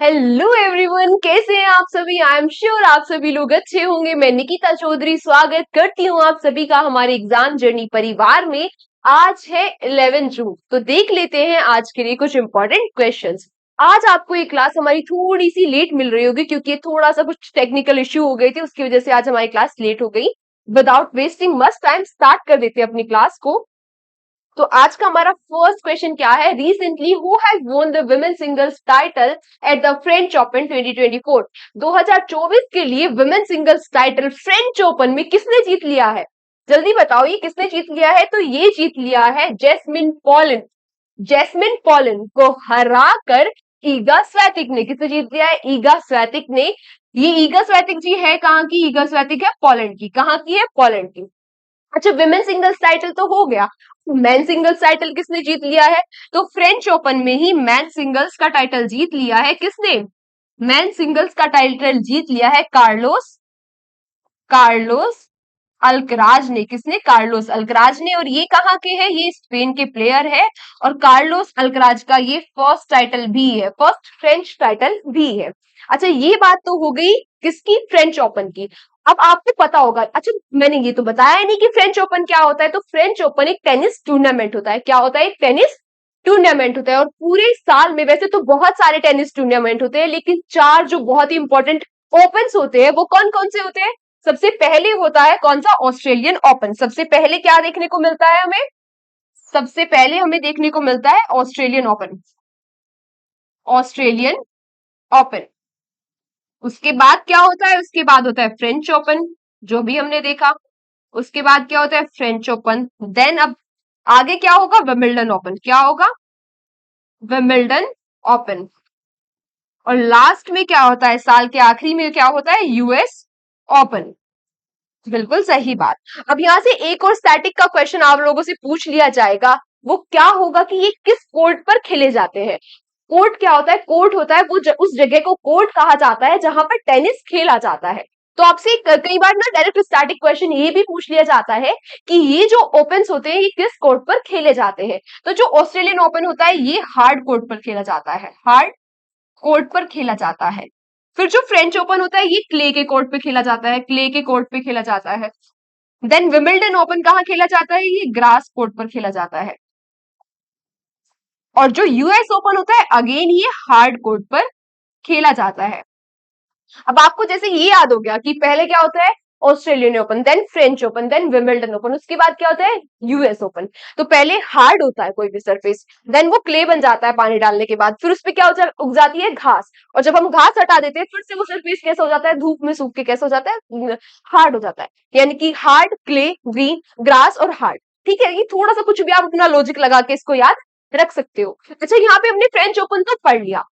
Hello everyone, कैसे हैं आप सभी। आई एम श्योर आप सभी लोग अच्छे होंगे। मैं निकिता चौधरी स्वागत करती हूँ आप सभी का हमारे एग्जाम जर्नी परिवार में। आज है 11 जून, तो देख लेते हैं आज के लिए कुछ इंपॉर्टेंट क्वेश्चंस। आज आपको ये क्लास हमारी थोड़ी सी लेट मिल रही होगी क्योंकि थोड़ा सा कुछ टेक्निकल इश्यू हो गई थी, उसकी वजह से आज हमारी क्लास लेट हो गई। Without wasting much time start कर देते हैं अपनी क्लास को। तो आज का हमारा फर्स्ट क्वेश्चन क्या है। Recently who has won the women singles title at the French open 2024। 2024 के लिए women singles title French open में किसने जीत लिया है? जल्दी बताओ, ये किसने जीत लिया है? तो ये जीत लिया है जैस्मिन पॉलन। जैस्मिन पॉलन को हरा कर ईगा स्वेतिक ने। किसने जीत लिया है? ईगा स्वेतिक ने। ये ईगा स्वेतिक जी है कहाँ की? ईगा स्वेतिक है पोलैंड की। कहाँ की है? पोलैंड की। अच्छा, विमेन सिंगल्स टाइटल तो हो गया। मैन सिंगल्स टाइटल किसने जीत लिया है? तो फ्रेंच ओपन में ही मैन सिंगल्स का टाइटल जीत लिया है। किसने? मैन सिंगल्स का टाइटल जीत लिया है कार्लोस कार्लोस अल्कराज ने। किसने? कार्लोस अल्कराज ने। और ये कहाँ के हैं? ये स्पेन के प्लेयर है। और कार्लोस अल्कराज का ये फर्स्ट टाइटल भी है, फर्स्ट फ्रेंच टाइटल भी है। अच्छा, ये बात तो हो गई किसकी? फ्रेंच ओपन की। अब आपको पता होगा, अच्छा मैंने ये तो बताया नहीं कि फ्रेंच ओपन क्या होता है। तो फ्रेंच ओपन एक टेनिस टूर्नामेंट होता है। क्या होता है? एक टेनिस टूर्नामेंट होता है। और पूरे साल में वैसे तो बहुत सारे टेनिस टूर्नामेंट होते हैं, लेकिन चार जो बहुत ही इंपॉर्टेंट ओपन्स होते हैं वो कौन कौन से होते हैं? सबसे पहले होता है कौन सा? Australian open. सबसे पहले क्या देखने को मिलता है हमें? सबसे पहले हमें देखने को मिलता है ऑस्ट्रेलियन ओपन। Australian open. उसके बाद क्या होता है? उसके बाद होता है फ्रेंच ओपन, जो भी हमने देखा। उसके बाद क्या होता है? French Open. देन अब आगे क्या होगा? Wimbledon open. क्या होगा? Wimbledon open. और लास्ट में क्या होता है? साल के आखिरी में क्या होता है? US open. बिल्कुल सही बात। अब यहाँ से एक और स्टैटिक का क्वेश्चन आप लोगों से पूछ लिया जाएगा। वो क्या होगा कि ये किस कोर्ट पर खेले जाते हैं? कोर्ट क्या होता है? कोर्ट होता है वो उस जगह को कोर्ट कहा जाता है जहां पर टेनिस खेला जाता है। तो आपसे कई बार ना डायरेक्ट स्टैटिक क्वेश्चन ये भी पूछ लिया जाता है कि ये जो ओपन्स होते हैं ये किस कोर्ट पर खेले जाते हैं। तो जो ऑस्ट्रेलियन ओपन होता है ये हार्ड कोर्ट पर खेला जाता है। हार्ड कोर्ट पर खेला जाता है। फिर जो फ्रेंच ओपन होता है ये क्ले के कोर्ट पे खेला जाता है। क्ले के कोर्ट पे खेला जाता है। देन विंबलडन ओपन कहाँ खेला जाता है? ये ग्रास कोर्ट पर खेला जाता है। और जो यूएस ओपन होता है अगेन ये हार्ड कोर्ट पर खेला जाता है। अब आपको जैसे ये याद हो गया कि पहले क्या होता है? Australian Open, then French Open, then Wimbledon Open, उसके बाद क्या होता है? US Open. तो पहले हार्ड होता है कोई भी सरफेस, देन वो क्ले बन जाता है पानी डालने के बाद, फिर उस पर क्या उग जाती है? घास। और जब हम घास हटा देते हैं फिर से वो सरफेस कैसा हो जाता है? धूप में सूख के कैसा हो जाता है? हार्ड हो जाता है। यानी कि हार्ड, क्ले, ग्रीन, ग्रास और हार्ड। ठीक है, ये थोड़ा सा कुछ भी आप अपना लॉजिक लगा के इसको याद रख सकते हो। अच्छा, यहाँ पे हमने फ्रेंच ओपन तो पढ़ लिया,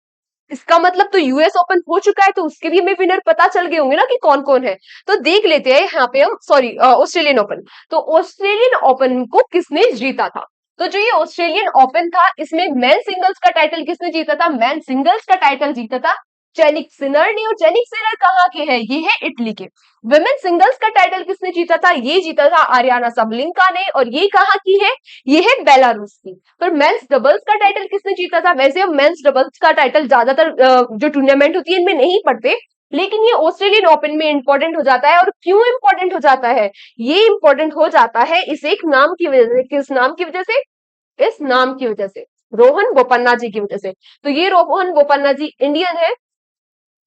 इसका मतलब तो यूएस ओपन हो चुका है, तो उसके भी हमें विनर पता चल गए होंगे ना कि कौन कौन है। तो देख लेते हैं यहाँ पे हम, सॉरी ऑस्ट्रेलियन ओपन। तो ऑस्ट्रेलियन ओपन को किसने जीता था? तो जो ये ऑस्ट्रेलियन ओपन था इसमें मैन सिंगल्स का टाइटल किसने जीता था? मैन सिंगल्स का टाइटल जीता था जेनिक सिनर ने। और जेनिक सिनर कहाँ के हैं? ये है इटली के। वुमेन सिंगल्स का टाइटल किसने जीता था? ये जीता था आरियाना सबलिंका ने। और ये कहाँ की है? ये है बेलारूस की। पर मेंस डबल्स का टाइटल किसने जीता था? वैसे हम मेंस डबल्स का टाइटल ज्यादातर जो टूर्नामेंट होती है इनमें नहीं पढ़ते, लेकिन ये ऑस्ट्रेलियन ओपन में इंपॉर्टेंट हो जाता है। और क्यों इंपॉर्टेंट हो जाता है? ये इंपॉर्टेंट हो जाता है इस एक नाम की वजह से। किस नाम की वजह से? इस नाम की वजह से, रोहन बोपन्ना जी की वजह से। तो ये रोहन बोपन्ना जी इंडियन है,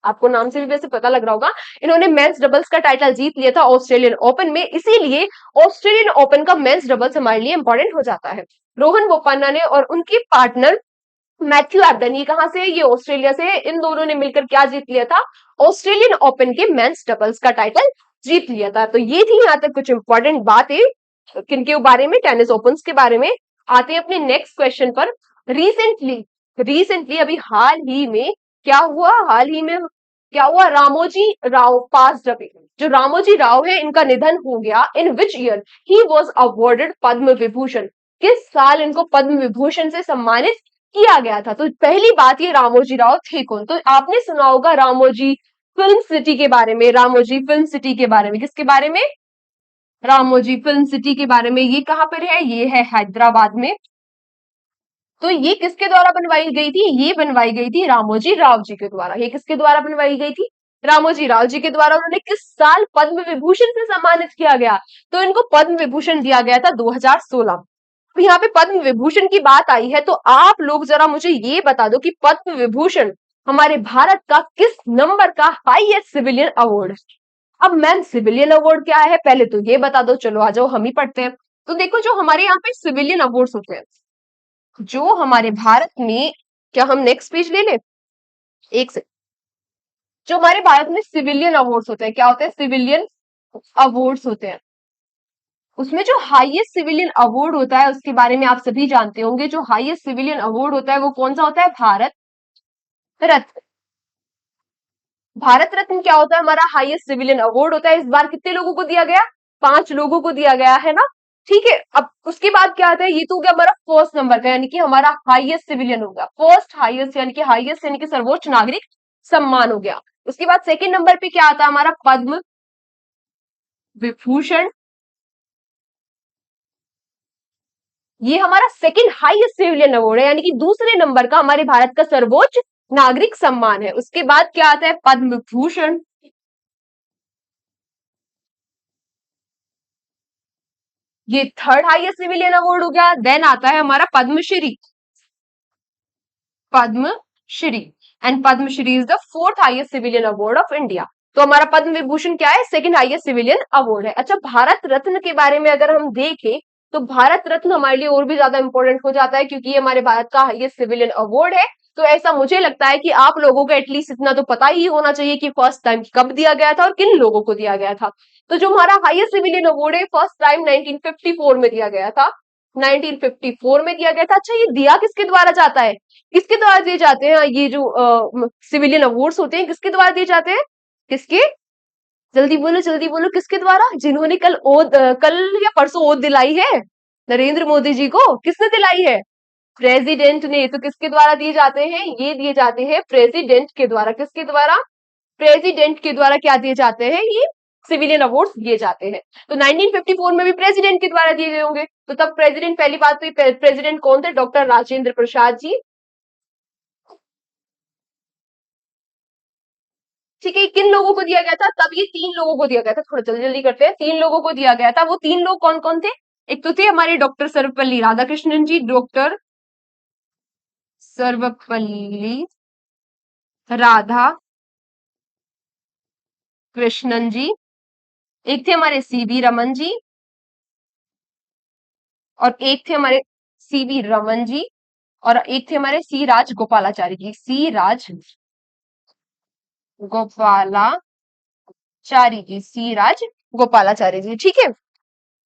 आपको नाम से भी वैसे पता लग रहा होगा। इन्होंने मेंस डबल्स का टाइटल जीत लिया था ऑस्ट्रेलियन ओपन में, इसीलिए ऑस्ट्रेलियन ओपन का मेंस डबल्स हमारे लिए इंपॉर्टेंट हो जाता है। रोहन बोपन्ना ने और उनके पार्टनर मैथ्यू एबडन, ये कहां से है? ये ऑस्ट्रेलिया से है। इन दोनों ने मिलकर क्या जीत लिया था? ऑस्ट्रेलियन ओपन के मेंस डबल्स का टाइटल जीत लिया था। तो ये थी यहाँ तक कुछ इंपॉर्टेंट बातें किनके बारे में? टेनिस ओपन के बारे में। आते हैं अपने नेक्स्ट क्वेश्चन पर। रिसेंटली रिसेंटली अभी हाल ही में क्या हुआ? हाल ही में क्या हुआ? Ramoji Rao pass away. जो रामोजी राव है इनका निधन हो गया। In which year he was awarded Padma Vibhushan? किस साल इनको पद्म विभूषण से सम्मानित किया गया था? तो पहली बात, ये रामोजी राव थे कौन? तो आपने सुना होगा रामोजी फिल्म सिटी के बारे में। रामोजी फिल्म सिटी के बारे में, किसके बारे में? रामोजी फिल्म सिटी के बारे में। ये कहां पर है? ये है हैदराबाद में। तो ये किसके द्वारा बनवाई गई थी? ये बनवाई गई थी रामोजी राव जी के द्वारा। ये किसके द्वारा बनवाई गई थी? रामोजी राव जी के द्वारा। उन्होंने किस साल पद्म विभूषण से सम्मानित किया गया? तो इनको पद्म विभूषण दिया गया था 2016। अब यहाँ पे पद्म विभूषण की बात आई है, तो आप लोग जरा मुझे ये बता दो कि पद्म विभूषण हमारे भारत का किस नंबर का हाईएस्ट सिविलियन अवार्ड है? अब मैम सिविलियन अवार्ड क्या है पहले तो ये बता दो। चलो आ जाओ हम ही पढ़ते हैं। तो देखो जो हमारे यहाँ पे सिविलियन अवार्ड्स होते हैं, जो हमारे भारत में, क्या हम नेक्स्ट पेज ले ले? एक से, जो हमारे भारत में सिविलियन अवार्ड्स होते हैं, क्या होते हैं? सिविलियन अवार्ड्स होते हैं। उसमें जो हाईएस्ट सिविलियन अवार्ड होता है उसके बारे में आप सभी जानते होंगे। जो हाईएस्ट सिविलियन अवार्ड होता है वो कौन सा होता है? भारत रत्न। भारत रत्न क्या होता है? हमारा हाईएस्ट सिविलियन अवार्ड होता है। इस बार कितने लोगों को दिया गया? 5 लोगों को दिया गया है ना। ठीक है, अब उसके बाद क्या आता है? ये तो हो गया हमारा फर्स्ट नंबर का, यानी कि हमारा हाईएस्ट सिविलियन हो गया। फर्स्ट हाईएस्ट यानी कि हाईएस्ट यानी कि सर्वोच्च नागरिक सम्मान हो गया। उसके बाद सेकंड नंबर पे क्या आता है? हमारा पद्म विभूषण। ये हमारा सेकंड हाईएस्ट सिविलियन अवार्ड है, यानी कि दूसरे नंबर का हमारे भारत का सर्वोच्च नागरिक सम्मान है। उसके बाद क्या आता है? पद्म विभूषण। ये थर्ड हाईएस्ट सिविलियन अवार्ड हो गया। देन आता है हमारा Padma Shri. Padma Shri, and Padma Shri is the fourth highest civilian award of India. तो हमारा पद्म विभूषण क्या है? सेकंड हाईएस्ट सिविलियन अवार्ड है। अच्छा, भारत रत्न के बारे में अगर हम देखें तो भारत रत्न हमारे लिए और भी ज्यादा इंपॉर्टेंट हो जाता है, क्योंकि ये हमारे भारत का हाईएस्ट सिविलियन अवार्ड है। तो ऐसा मुझे लगता है कि आप लोगों को एटलीस्ट इतना तो पता ही होना चाहिए कि फर्स्ट टाइम कब दिया गया था और किन लोगों को दिया गया था। तो जो हमारा हाईएस्ट सिविलियन अवार्ड है, फर्स्ट टाइम 1954 में दिया गया था। 1954 में दिया गया था। अच्छा, ये दिया किसके द्वारा जाता है? किसके द्वारा दिए जाते हैं ये जो सिविलियन अवार्ड्स होते हैं? किसके द्वारा दिए जाते हैं? किसके? जल्दी बोलो किसके द्वारा? जिन्होंने कल या परसों ओथ दिलाई है नरेंद्र मोदी जी को, किसने दिलाई है? प्रेसिडेंट ने। तो किसके द्वारा दिए जाते हैं? ये दिए जाते हैं प्रेसिडेंट के द्वारा। किसके द्वारा? प्रेसिडेंट के द्वारा क्या दिए जाते हैं? ये सिविलियन अवार्ड्स दिए जाते हैं। तो 1954 में भी प्रेसिडेंट के द्वारा दिए गए होंगे। तो तब प्रेसिडेंट, पहली बात तो प्रेसिडेंट कौन थे? डॉक्टर राजेंद्र प्रसाद जी। ठीक है, किन लोगों को दिया गया था? तब ये 3 लोगों को दिया गया था। थोड़ा जल्दी जल्दी करते हैं। 3 लोगों को दिया गया था। वो 3 लोग कौन कौन थे? एक तो थे हमारे डॉक्टर सर्वपल्ली राधाकृष्णन जी, डॉक्टर सर्वपल्ली राधा कृष्णन जी। एक थे हमारे सीवी रमन जी, और एक थे हमारे सीवी रमन जी, और एक थे हमारे सी राज गोपालाचारी जी। सी राज गोपालाचारी जी, सी राज गोपालाचारी जी। ठीक है,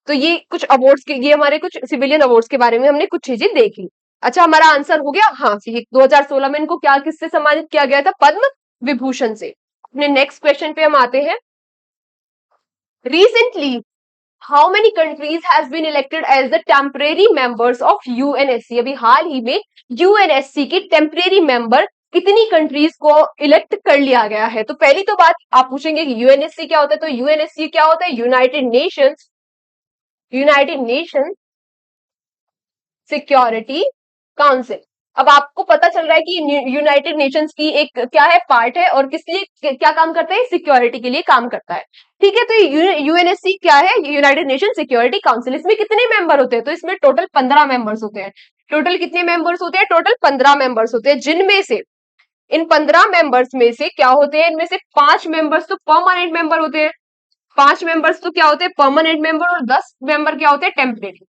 तो ये कुछ अवार्ड्स के, ये हमारे कुछ सिविलियन अवार्ड्स के बारे में हमने कुछ चीजें देखी। अच्छा, हमारा आंसर हो गया। हाँ, 2016 में इनको क्या, किससे सम्मानित किया गया था? पद्म विभूषण से। अपने नेक्स्ट क्वेश्चन पे हम आते हैं। Recently how many countries has been elected as the temporary members of UNSC? अभी हाल ही में यूएनएससी के टेम्परेरी मेंबर कितनी कंट्रीज को इलेक्ट कर लिया गया है? तो पहली तो बात आप पूछेंगे कि यूएनएससी क्या होता है। तो यूएनएससी क्या होता है? United Nations security council. अब आपको पता चल रहा है कि यूनाइटेड नेशंस की एक क्या है, पार्ट है, और किस लिए क्या काम करता है? सिक्योरिटी के लिए काम करता है। ठीक है, तो यूएनएससी क्या है? United nation security council. इसमें कितने मेंबर होते हैं? तो इसमें टोटल 15 मेंबर्स होते हैं। टोटल कितने मेंबर्स होते हैं? टोटल 15 मेंबर्स होते हैं, जिनमें से इन 15 मेंबर्स में से क्या होते हैं? इनमें से 5 मेंबर्स तो परमानेंट मेंबर होते हैं। 5 मेंबर्स तो क्या होते हैं? Permanent member. और 10 मेंबर क्या होते हैं? टेम्परेरी।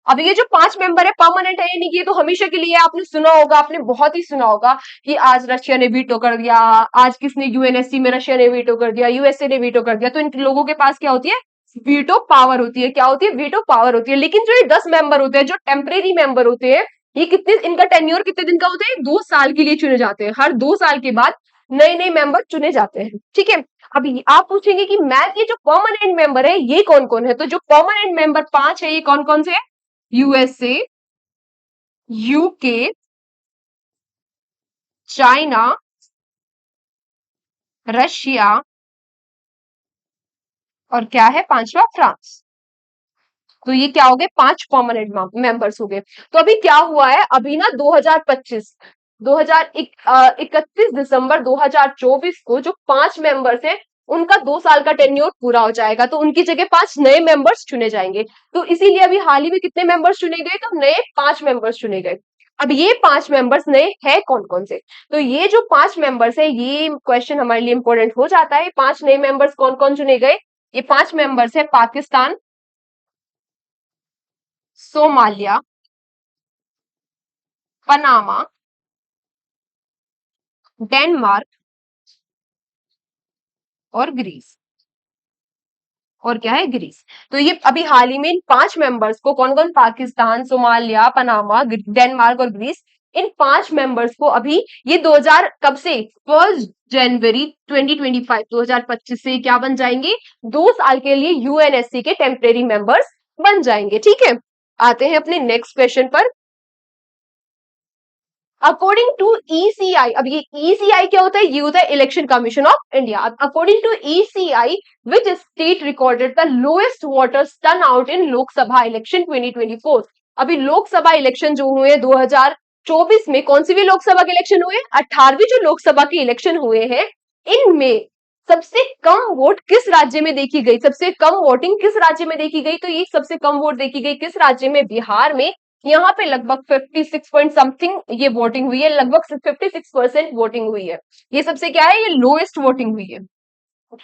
अब ये जो 5 मेंबर है परमानेंट है, यानी कि ये तो हमेशा के लिए। आपने सुना होगा, आपने बहुत ही सुना होगा कि आज रशिया ने वीटो कर दिया, आज किसने? यूएनएससी में रशिया ने वीटो कर दिया, यूएसए ने वीटो कर दिया। तो इन लोगों के पास क्या होती है? वीटो पावर होती है। क्या होती है? वीटो पावर होती है। लेकिन जो ये 10 मेंबर होते हैं, जो टेम्परेरी मेंबर होते हैं, ये कितने, इनका टेन्योर कितने दिन का होता है? 2 साल के लिए चुने जाते हैं। हर 2 साल के बाद नए नए मेंबर चुने जाते हैं। ठीक है, अभी आप पूछेंगे कि मैम ये जो परमानेंट मेंबर है ये कौन कौन है? तो जो परमानेंट मेंबर 5 है, ये कौन कौन से है? यूएसए, यूके, चाइना, रशिया, और क्या है पांचवा? फ्रांस। तो ये क्या हो गए, 5 परमानेंट मेंबर्स हो गए। तो अभी क्या हुआ है, अभी ना 2025 2031 दिसंबर 2024 को जो 5 मेंबर्स हैं उनका 2 साल का टेन्योर पूरा हो जाएगा, तो उनकी जगह 5 नए मेंबर्स चुने जाएंगे। तो इसीलिए अभी हाल ही में कितने मेंबर्स चुने गए, तो नए 5 मेंबर्स चुने गए। अब ये 5 मेंबर्स नए हैं कौन कौन से, तो ये जो 5 मेंबर्स है, ये क्वेश्चन हमारे लिए इंपॉर्टेंट हो जाता है। 5 नए मेंबर्स कौन कौन चुने गए, ये 5 मेंबर्स है पाकिस्तान, सोमालिया, पनामा, डेनमार्क और ग्रीस। और क्या है, ग्रीस। तो ये अभी हाल ही में इन 5 मेंबर्स को, कौन कौन, पाकिस्तान, सोमालिया, पनामा, डेनमार्क और ग्रीस, इन 5 मेंबर्स को अभी ये 2000 कब से, 1 जनवरी 2025 2025 से क्या बन जाएंगे, 2 साल के लिए यूएनएससी के टेम्परेरी मेंबर्स बन जाएंगे। ठीक है, आते हैं अपने नेक्स्ट क्वेश्चन पर। अकॉर्डिंग टू ईसीआई, अब ये ईसीआई क्या होता है, ये होता है Election Commission of India. According to ECI, which state recorded the lowest voters turnout in Lok Sabha election 2024। अभी लोकसभा इलेक्शन जो हुए 2024 में, कौन सी भी लोकसभा के इलेक्शन हुए, 18वीं जो लोकसभा के इलेक्शन हुए हैं, इनमें सबसे कम वोट किस राज्य में देखी गई, सबसे कम वोटिंग किस राज्य में देखी गई, तो ये सबसे कम वोट देखी गई किस राज्य में, बिहार में। यहाँ पे लगभग 56 पॉइंट समथिंग ये वोटिंग हुई है, लगभग 56% वोटिंग हुई है। ये सबसे क्या है, ये लोएस्ट वोटिंग हुई है।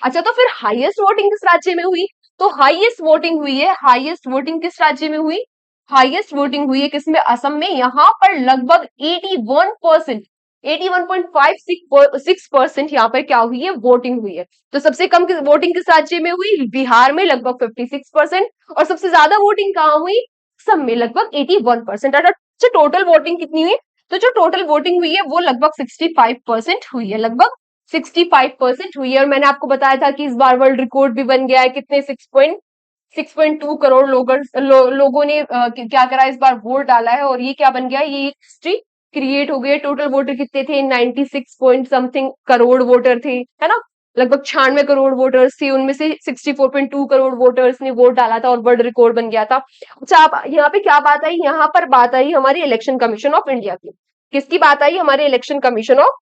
अच्छा, तो फिर हाईएस्ट वोटिंग किस राज्य में हुई, तो हाईएस्ट वोटिंग हुई है, हाईएस्ट वोटिंग किस राज्य में हुई, हाईएस्ट वोटिंग हुई है किसमें, असम में। यहाँ पर लगभग 81%, 81.56% यहाँ पर क्या हुई है, वोटिंग हुई है। तो सबसे कम वोटिंग किस राज्य में हुई, बिहार में लगभग 56%, और सबसे ज्यादा वोटिंग कहाँ हुई, असम में लगभग 81%। अच्छा, टोटल वोटिंग कितनी हुई, तो जो टोटल वोटिंग हुई है वो लगभग 65% हुई है, लगभग 65% हुई है। और मैंने आपको बताया था कि इस बार वर्ल्ड रिकॉर्ड भी बन गया है, कितने 6.2 करोड़ लोगों ने क्या करा, इस बार वोट डाला है, और ये क्या बन गया, ये हिस्ट्री क्रिएट हो गई है। टोटल वोटर कितने थे, 96 पॉइंट समथिंग करोड़ वोटर थे, है ना, लगभग 96 करोड़ वोटर्स थे, उनमें से 64.2 करोड़ वोटर्स ने वोट डाला था और वर्ल्ड रिकॉर्ड बन गया था। अच्छा, आप यहाँ पे क्या बात आई, यहाँ पर बात आई हमारी इलेक्शन कमीशन ऑफ इंडिया की। किसकी बात आई, हमारे इलेक्शन कमीशन ऑफ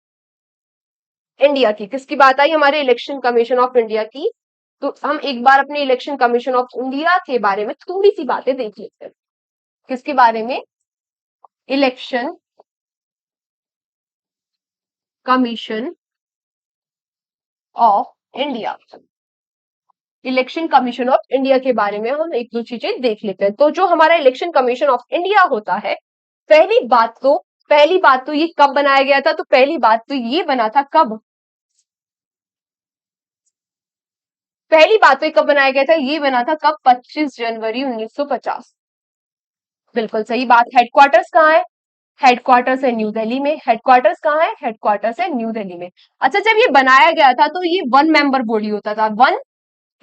इंडिया की। किसकी बात आई, हमारे इलेक्शन कमीशन ऑफ इंडिया की। तो हम एक बार अपने इलेक्शन कमीशन ऑफ इंडिया के बारे में थोड़ी सी बातें देख लेते हैं। किसके बारे में, election Commission of India. Election Commission of India के बारे में हम एक दो चीजें देख लेते हैं। तो जो हमारा इलेक्शन कमीशन ऑफ इंडिया होता है, पहली बात तो पहली बात तो ये कब बनाया गया था, तो पहली बात तो ये बना था कब, पहली बात तो ये कब बनाया गया था, ये बना था कब, 25 जनवरी 1950। बिल्कुल सही बात। हेडक्वार्टर्स कहाँ है, हेडक्वार्टर्स है न्यू दिल्ली में। हेडक्वार्टर्स कहाँ है, हेडक्वार्टर्स है न्यू दिल्ली में। अच्छा, जब ये बनाया गया था तो ये वन मेंबर बॉडी होता था, वन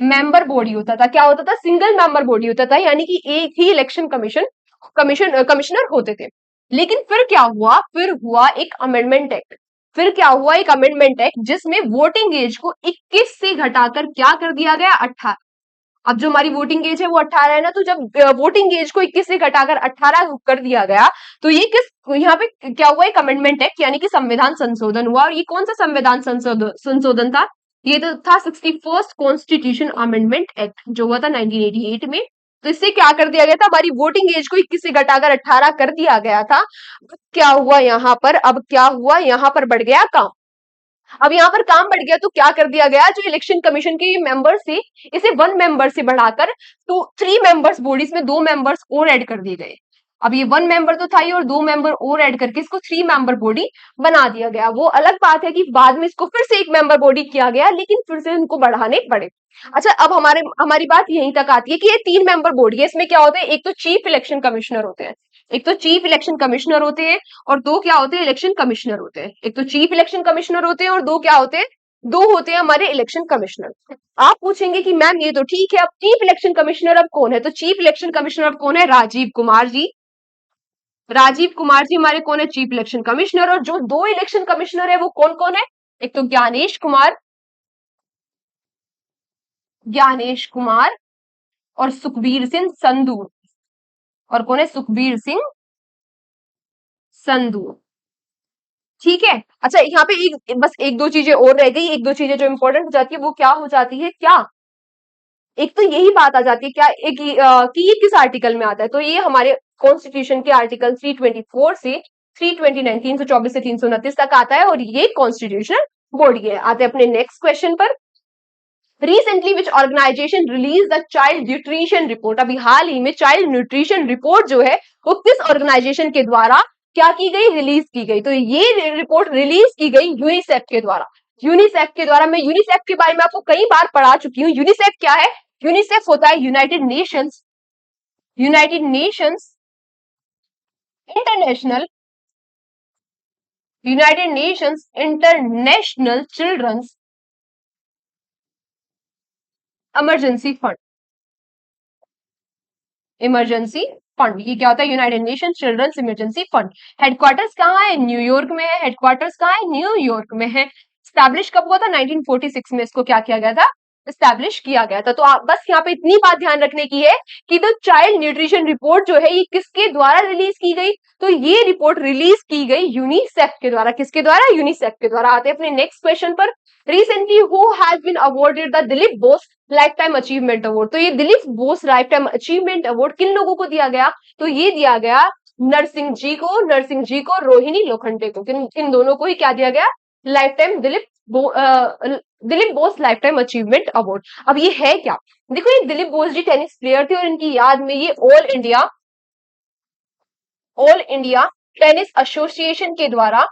मेंबर बॉडी होता था। क्या होता था, सिंगल मेंबर बॉडी होता था, यानी कि एक ही इलेक्शन कमिश्नर होते थे। लेकिन फिर क्या हुआ, फिर हुआ एक अमेंडमेंट एक्ट। फिर क्या हुआ, एक अमेंडमेंट एक्ट जिसमें वोटिंग एज को 21 से घटाकर क्या कर दिया गया, 18। अब जो हमारी वोटिंग एज है वो 18 है ना, तो जब वोटिंग एज को 21 से घटाकर 18 कर दिया गया, तो ये किस, यहाँ पे क्या हुआ, एक अमेंडमेंट एक्ट यानी कि संविधान संशोधन हुआ। और ये कौन सा संविधान संशोधन था, ये तो था 61st कॉन्स्टिट्यूशन अमेंडमेंट एक्ट, जो हुआ था 1988 में। तो इससे क्या कर दिया गया था, हमारी वोटिंग एज को 21 से घटाकर 18 कर दिया गया था। क्या हुआ यहाँ पर, अब क्या हुआ, यहाँ पर बढ़ गया काम। अब यहाँ पर काम बढ़ गया तो क्या कर दिया गया, जो इलेक्शन कमीशन के मेंबर्स थे, इसे 1 मेंबर से बढ़ाकर तो 3 मेंबर्स बॉडीज में 2 मेंबर्स और ऐड कर दिए गए। अब ये 1 मेंबर तो था ही, और 2 मेंबर और ऐड करके इसको 3 मेंबर बॉडी बना दिया गया। वो अलग बात है कि बाद में इसको फिर से 1 मेंबर बॉडी किया गया, लेकिन फिर से इनको बढ़ाने पड़े। अच्छा, अब हमारी बात यहीं तक आती है कि ये 3 मेंबर बॉडी है, इसमें क्या होते हैं, एक तो चीफ इलेक्शन कमिश्नर होते हैं, एक तो चीफ इलेक्शन कमिश्नर होते हैं, और दो क्या होते हैं, इलेक्शन कमिश्नर होते हैं। एक तो चीफ इलेक्शन कमिश्नर होते हैं और दो क्या होते हैं, दो होते हैं हमारे इलेक्शन कमिश्नर। आप पूछेंगे कि मैम ये तो ठीक है, अब चीफ इलेक्शन कमिश्नर अब कौन है, तो चीफ इलेक्शन कमिश्नर अब कौन है, राजीव कुमार जी। राजीव कुमार जी हमारे कौन है, चीफ इलेक्शन कमिश्नर। और जो दो इलेक्शन कमिश्नर है वो कौन कौन है, एक तो ज्ञानेश कुमार और सुखबीर सिंह संधू। और कौन है? सुखबीर सिंह संधू। ठीक है। अच्छा, यहाँ पे बस एक दो चीजें और रह गई, एक दो चीजें जो इंपॉर्टेंट हो जाती है वो क्या हो जाती है क्या? एक तो यही बात आ जाती है क्या, एक कि ये किस आर्टिकल में आता है। तो ये हमारे कॉन्स्टिट्यूशन के आर्टिकल 324 से 329, 324 से 329 तक आता है, और ये कॉन्स्टिट्यूशनल बॉडी है। आते हैं अपने नेक्स्ट क्वेश्चन पर। Recently which organisation release the child nutrition report. अभी हाल ही में चाइल्ड न्यूट्रिशन रिपोर्ट जो है वो किस ऑर्गेनाइजेशन के द्वारा क्या की गई? रिलीज की गई। तो ये रिपोर्ट रिलीज की गई यूनिसेफ के द्वारा। यूनिसेफ के द्वारा। मैं यूनिसेफ के बारे में आपको कई बार पढ़ा चुकी हूँ। यूनिसेफ क्या है? यूनिसेफ होता है United Nations International United Nations International Children's Emergency Fund. Emergency fund, ये क्या होता है? United Nation Children's Emergency Fund. Headquarters कहाँ है? न्यूयॉर्क में है। हेडक्वार्टर्स कहाँ है? न्यूयॉर्क में है। स्टैब्लिश कब हुआ था? 1946 में इसको क्या किया गया था? स्टैब्लिश किया गया था। तो आप बस यहाँ पे इतनी बात ध्यान रखने की है कि जो चाइल्ड न्यूट्रिशन रिपोर्ट जो है ये किसके द्वारा रिलीज की गई? तो ये रिपोर्ट रिलीज की गई यूनिसेफ के द्वारा। किसके द्वारा? यूनिसेफ के द्वारा। आते हैं अपने नेक्स्ट क्वेश्चन पर। Recently who has been awarded the Dilip Bose lifetime achievement award. तो ये Dilip Bose lifetime achievement award किन लोगों को दिया गया? तो ये दिया गया नरसिंह जी को, रोहिणी लोखंडे को। इन दोनों को ही क्या दिया गया? Life time Dilip Bose lifetime achievement award. अब ये है क्या? देखो, ये दिलीप बोस जी टेनिस प्लेयर थे और इनकी याद में ये ऑल इंडिया टेनिस एसोसिएशन के द्वारा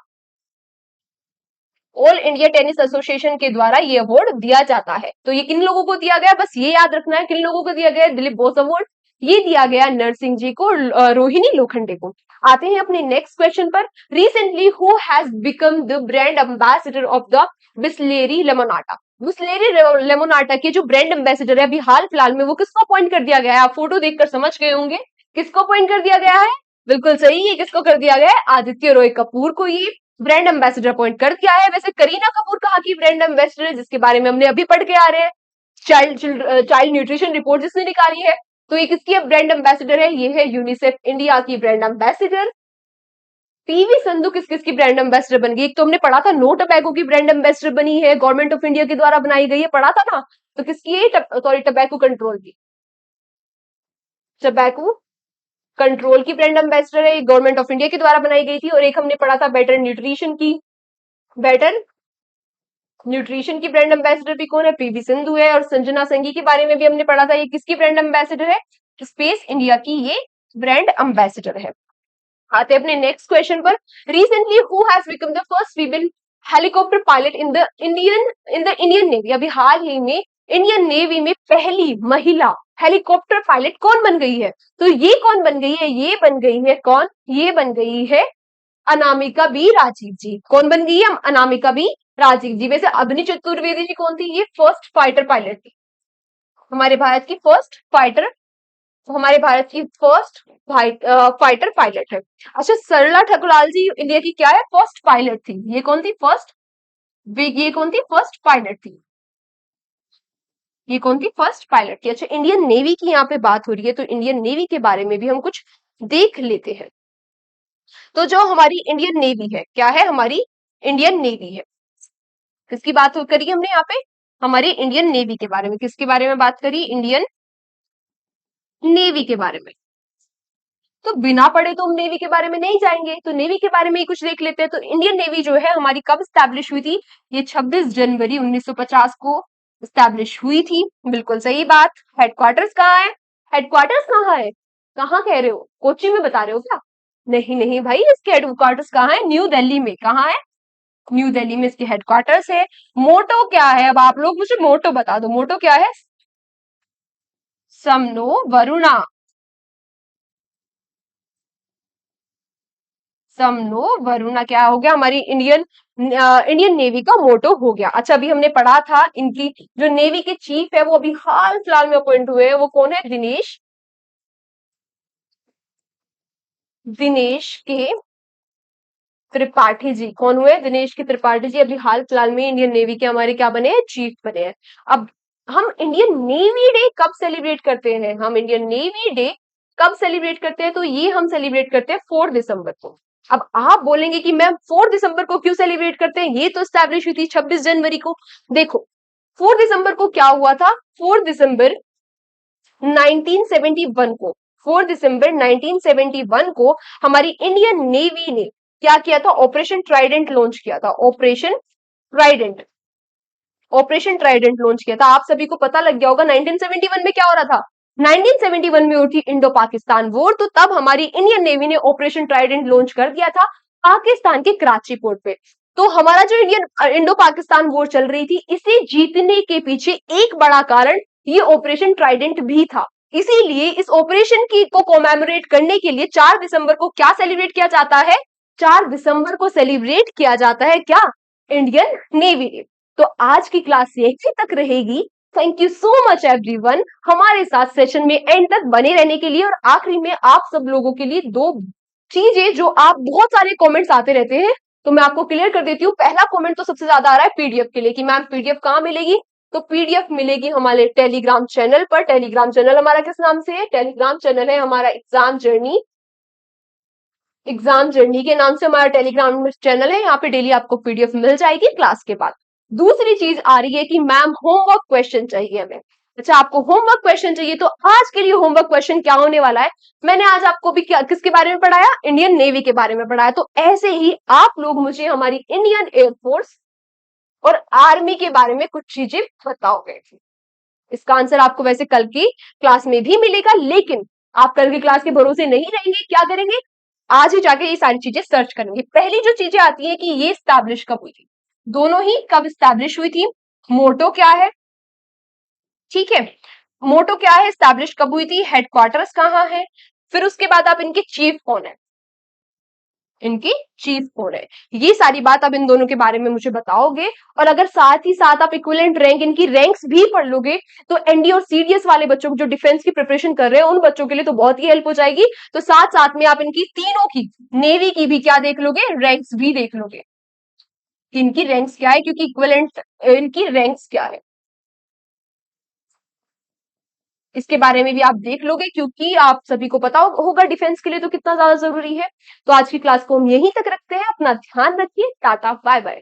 ऑल इंडिया टेनिस एसोसिएशन के द्वारा ये अवार्ड दिया जाता है। तो ये किन लोगों को दिया गया? बस ये याद रखना है, किन लोगों को दिया गया? दिलीप बोस अवार्ड ये दिया गया नरसिंह जी को, रोहिणी लोखंडे को। आते हैं अपने नेक्स्ट क्वेश्चन पर। Recently who has become the brand ambassador of the Bisleri Limonata. Bisleri Limonata के जो ब्रांड एम्बेसडर है अभी हाल फिलहाल में, वो किसको अपॉइंट कर दिया गया है? आप फोटो देखकर समझ गए होंगे किसको अपॉइंट कर दिया गया है। बिल्कुल सही है, किसको कर दिया गया है? आदित्य रॉय कपूर को ये ब्रांड एम्बेसडर अपॉइंट कर दिया है। वैसे करीना कपूर कहाँ की ब्रांड एम्बेसडर है, जिसके बारे में हमने अभी पढ़ के आ रहे हैं? चाइल्ड न्यूट्रिशन रिपोर्ट जिसने निकाली है। तो ये किसकी ब्रांड एम्बेसडर है? ये है यूनिसेफ इंडिया की ब्रांड एम्बेसडर। पीवी संधू किस किस की ब्रांड एम्बेसडर बन गई? एक तो हमने पढ़ा था नो टबैको की ब्रांड एम्बेसडर बनी है, गवर्नमेंट ऑफ इंडिया के द्वारा बनाई गई है, पढ़ा था ना। तो किसकी है? सॉरी, टबैको कंट्रोल की। टबैको कंट्रोल की ब्रांड एम्बेसडर है, गवर्नमेंट ऑफ इंडिया के द्वारा बनाई गई थी। और एक हमने पढ़ा था बेटर न्यूट्रिशन की। बेटर न्यूट्रिशन की ब्रांड एम्बेसडर भी कौन है? पीवी सिंधु है। और संजना संघी के बारे में भी हमने पढ़ा था, ये किसकी ब्रांड एम्बेसडर है? स्पेस इंडिया की ये ब्रांड एम्बेसडर है। आते हैं अपने नेक्स्ट क्वेश्चन पर। Recently who has become the first female helicopter pilot in the Indian navy. अभी हाल ही में इंडियन नेवी में पहली महिला हेलीकॉप्टर पायलट कौन बन गई है? तो ये कौन बन गई है? ये बन गई है कौन? ये बन गई है अनामिका बी राजीव जी। कौन बन गई है? अनामिका बी राजीव जी। वैसे अवनी चतुर्वेदी जी कौन थी? ये फर्स्ट फाइटर पायलट थी, हमारे भारत की फर्स्ट फाइटर, हमारे भारत की फर्स्ट फाइटर पायलट है। अच्छा, सरला ठकुराल जी इंडिया की क्या है? फर्स्ट पायलट थी। ये कौन थी? ये कौन थी? फर्स्ट पायलट थी। ये कौन थी? फर्स्ट पायलट थी। अच्छा, इंडियन नेवी की यहाँ पे बात हो रही है, तो इंडियन नेवी के बारे में भी हम कुछ देख लेते हैं। तो जो हमारी इंडियन नेवी है, क्या है? हमारी इंडियन नेवी है। किसकी बात करी हमने यहाँ पे? हमारी इंडियन नेवी के बारे में। किसके बारे में बात करी? इंडियन नेवी के बारे में। तो बिना पढ़े तो हम नेवी के बारे में नहीं जाएंगे, तो नेवी के बारे में ही कुछ देख लेते हैं। तो इंडियन नेवी जो है हमारी कब स्टैब्लिश हुई थी? ये 26 जनवरी 1950 को स्टैब्लिश हुई थी। बिल्कुल सही बात। हेडक्वार्टर्स कहाँ है? हेडक्वार्टर्स कहाँ है? कहाँ कह रहे हो? कोची में बता रहे हो क्या? नहीं नहीं भाई, इसके हेडक्वार्टर्स कहाँ है? न्यू दिल्ली में। कहाँ है? न्यू दिल्ली में इसके हेडक्वार्टर्स है। मोटो क्या है? अब आप लोग मुझे मोटो बता दो, मोटो क्या है? समनो वरुणा। समनो वरुणा क्या हो गया? हमारी इंडियन नेवी का मोटो हो गया। अच्छा, अभी हमने पढ़ा था इनकी जो नेवी के चीफ है वो अभी हाल फिलहाल में अपॉइंट हुए हैं, वो कौन है? दिनेश के त्रिपाठी जी। कौन हुए? दिनेश के त्रिपाठी जी अभी हाल फिलहाल में इंडियन नेवी के हमारे क्या बने हैं? चीफ बने हैं। अब हम इंडियन नेवी डे कब सेलिब्रेट करते हैं? हम इंडियन नेवी डे कब सेलिब्रेट करते हैं? तो ये हम सेलिब्रेट करते हैं 4 दिसंबर को। अब आप बोलेंगे कि मैम 4 दिसंबर को क्यों सेलिब्रेट करते हैं? ये तो स्टैब्लिश हुई थी 26 जनवरी को। देखो 4 दिसंबर को क्या हुआ था? 4 दिसंबर 1971 को, 4 दिसंबर 1971 को हमारी इंडियन नेवी ने क्या किया था? ऑपरेशन ट्राइडेंट लॉन्च किया था। Operation Trident, operation Trident launch किया था। आप सभी को पता लग गया होगा 1971 में क्या हो रहा था। 1971 में हुई थी इंडो पाकिस्तान वॉर, तो तब हमारी इंडियन नेवी ने ऑपरेशन ट्राइडेंट लॉन्च कर दिया था पाकिस्तान के कराची पोर्ट पे। तो हमारा जो इंडो पाकिस्तान वॉर चल रही थी, इसे जीतने के पीछे एक बड़ा कारण ये ऑपरेशन ट्राइडेंट भी था। इसीलिए इस ऑपरेशन की को कोमेमोरेट करने के लिए 4 दिसंबर को क्या सेलिब्रेट किया जाता है? 4 दिसंबर को सेलिब्रेट किया जाता है क्या? Indian navy day. तो आज की क्लास यहीं तक रहेगी। Thank you so much everyone हमारे साथ सेशन में एंड तक बने रहने के लिए। और आखिरी में आप सब लोगों के लिए दो चीजें जो आप बहुत सारे कमेंट्स आते रहते हैं, तो मैं आपको क्लियर कर देती हूँ। पहला कमेंट तो सबसे ज्यादा आ रहा है पीडीएफ के लिए कि मैम पीडीएफ कहाँ मिलेगी? तो पीडीएफ मिलेगी हमारे टेलीग्राम चैनल पर। टेलीग्राम चैनल हमारा किस नाम से है? टेलीग्राम चैनल है हमारा एग्जाम जर्नी। एग्जाम जर्नी के नाम से हमारा टेलीग्राम चैनल है। यहाँ पे डेली आपको पीडीएफ मिल जाएगी क्लास के बाद। दूसरी चीज आ रही है कि मैम होमवर्क क्वेश्चन चाहिए हमें। अच्छा आपको होमवर्क क्वेश्चन चाहिए, तो आज के लिए होमवर्क क्वेश्चन क्या होने वाला है? मैंने आज आपको भी क्या किसके बारे में पढ़ाया? इंडियन नेवी के बारे में पढ़ाया। तो ऐसे ही आप लोग मुझे हमारी इंडियन एयरफोर्स और आर्मी के बारे में कुछ चीजें बताओगे। इसका आंसर आपको वैसे कल की क्लास में भी मिलेगा, लेकिन आप कल की क्लास के भरोसे नहीं रहेंगे। क्या करेंगे? आज ही जाके ये सारी चीजें सर्च करेंगे। पहली जो चीजें आती है कि ये स्टैब्लिश कब हुई थी, दोनों ही कब स्टैब्लिश हुई थी, मोटो क्या है, ठीक है, मोटो क्या है, स्टैब्लिश कब हुई थी, हेडक्वार्टर्स कहाँ है, फिर उसके बाद आप इनके चीफ कौन है, इनकी चीफ कौन है, ये सारी बात आप इन दोनों के बारे में मुझे बताओगे। और अगर साथ ही साथ आप इक्विवेलेंट रैंक इनकी रैंक्स भी पढ़ लोगे, तो एनडी और सीडीएस वाले बच्चों को जो डिफेंस की प्रिपरेशन कर रहे हैं उन बच्चों के लिए तो बहुत ही हेल्प हो जाएगी। तो साथ साथ में आप इनकी तीनों की, नेवी की भी क्या देख लोगे? रैंक्स भी देख लोगे, इनकी रैंक्स क्या है, क्योंकि इक्विवेलेंट इनकी रैंक्स क्या है इसके बारे में भी आप देख लोगे, क्योंकि आप सभी को पता होगा डिफेंस के लिए तो कितना ज्यादा जरूरी है। तो आज की क्लास को हम यहीं तक रखते हैं। अपना ध्यान रखिए। Tata bye bye.